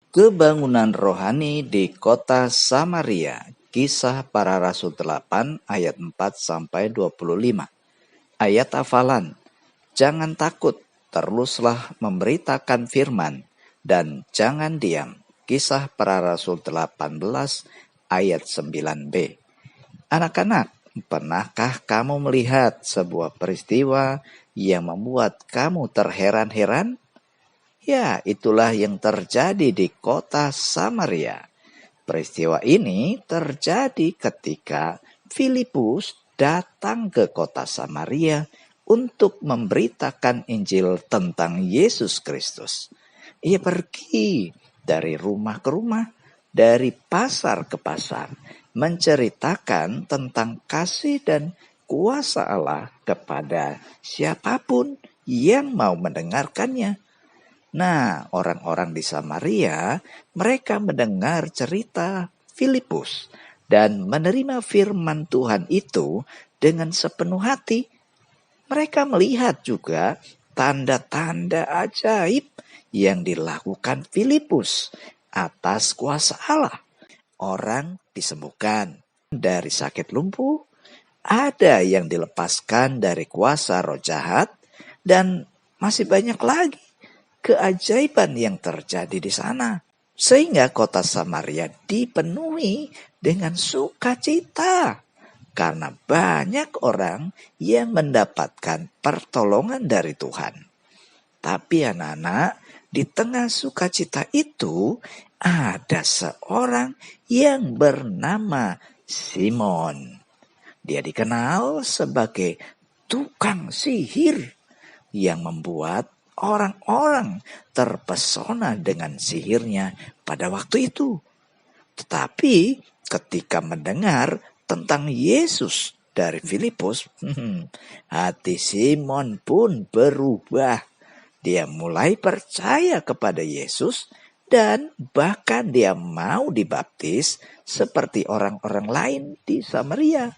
Kebangunan rohani di kota Samaria. Kisah para Rasul 8 ayat 4-25. Ayat hafalan. Jangan takut, teruslah memberitakan firman dan jangan diam. Kisah para Rasul 18 ayat 9b. Anak-anak, pernahkah kamu melihat sebuah peristiwa yang membuat kamu terheran-heran? Ya, itulah yang terjadi di kota Samaria. Peristiwa ini terjadi ketika Filipus datang ke kota Samaria untuk memberitakan Injil tentang Yesus Kristus. Ia pergi dari rumah ke rumah, dari pasar ke pasar, menceritakan tentang kasih dan kuasa Allah kepada siapapun yang mau mendengarkannya. Nah, orang-orang di Samaria, mereka mendengar cerita Filipus dan menerima firman Tuhan itu dengan sepenuh hati. Mereka melihat juga tanda-tanda ajaib yang dilakukan Filipus atas kuasa Allah. Orang disembuhkan dari sakit lumpuh, ada yang dilepaskan dari kuasa roh jahat, dan masih banyak lagi keajaiban yang terjadi di sana. Sehingga kota Samaria dipenuhi dengan sukacita karena banyak orang yang mendapatkan pertolongan dari Tuhan. Tapi anak-anak, di tengah sukacita itu ada seorang yang bernama Simon. Dia dikenal sebagai tukang sihir yang membuat orang-orang terpesona dengan sihirnya pada waktu itu. Tetapi ketika mendengar tentang Yesus dari Filipus, hati Simon pun berubah. Dia mulai percaya kepada Yesus dan bahkan dia mau dibaptis seperti orang-orang lain di Samaria.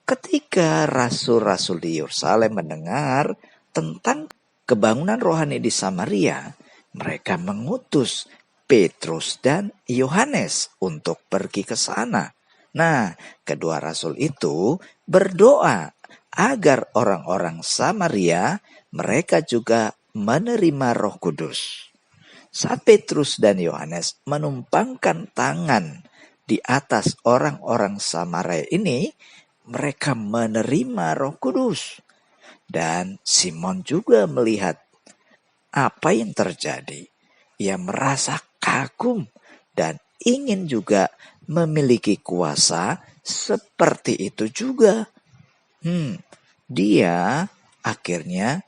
Ketika rasul-rasul di Yerusalem mendengar tentang kebangunan rohani di Samaria, mereka mengutus Petrus dan Yohanes untuk pergi ke sana. Nah, kedua rasul itu berdoa agar orang-orang Samaria mereka juga menerima Roh Kudus. Saat Petrus dan Yohanes menumpangkan tangan di atas orang-orang Samaria ini, mereka menerima Roh Kudus. Dan Simon juga melihat apa yang terjadi. Ia merasa kagum dan ingin juga memiliki kuasa seperti itu juga. Dia akhirnya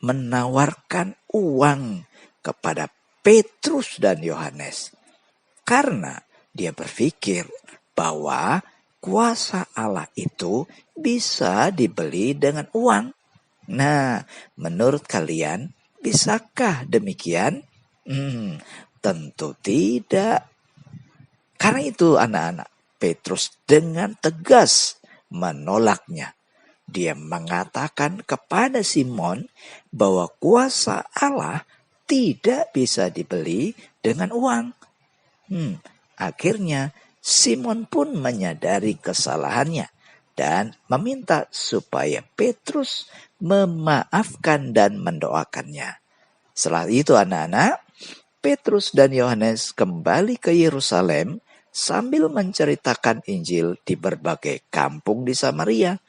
menawarkan uang kepada Petrus dan Yohanes. Karena dia berpikir bahwa kuasa Allah itu bisa dibeli dengan uang. Nah, menurut kalian, bisakah demikian? Tentu tidak. Karena itu anak-anak, Petrus dengan tegas menolaknya. Dia mengatakan kepada Simon bahwa kuasa Allah tidak bisa dibeli dengan uang. Akhirnya Simon pun menyadari kesalahannya dan meminta supaya Petrus memaafkan dan mendoakannya. Setelah itu anak-anak, Petrus dan Yohanes kembali ke Yerusalem sambil menceritakan Injil di berbagai kampung di Samaria.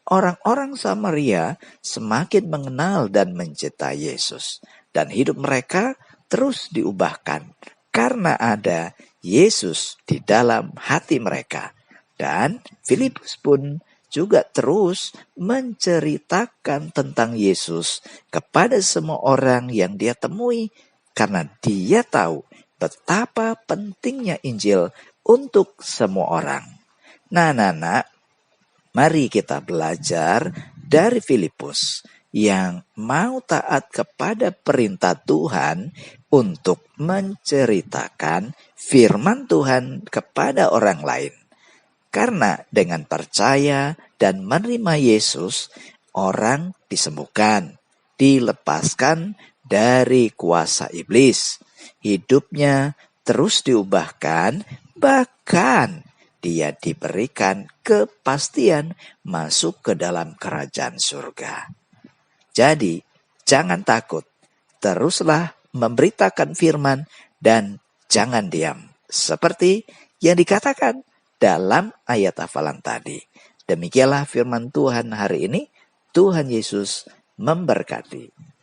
Orang-orang Samaria semakin mengenal dan mencintai Yesus, dan hidup mereka terus diubahkan karena ada Yesus di dalam hati mereka. Dan Filipus pun juga terus menceritakan tentang Yesus kepada semua orang yang dia temui, karena dia tahu betapa pentingnya Injil untuk semua orang. Nah, anak-anak, mari kita belajar dari Filipus yang mau taat kepada perintah Tuhan untuk menceritakan firman Tuhan kepada orang lain. Karena dengan percaya dan menerima Yesus, orang disembuhkan, dilepaskan dari kuasa iblis. Hidupnya terus diubahkan, bahkan dia diberikan kepastian masuk ke dalam kerajaan surga. Jadi, jangan takut. Teruslah memberitakan firman dan jangan diam. Seperti yang dikatakan dalam ayat hafalan tadi. Demikianlah firman Tuhan hari ini. Tuhan Yesus memberkati.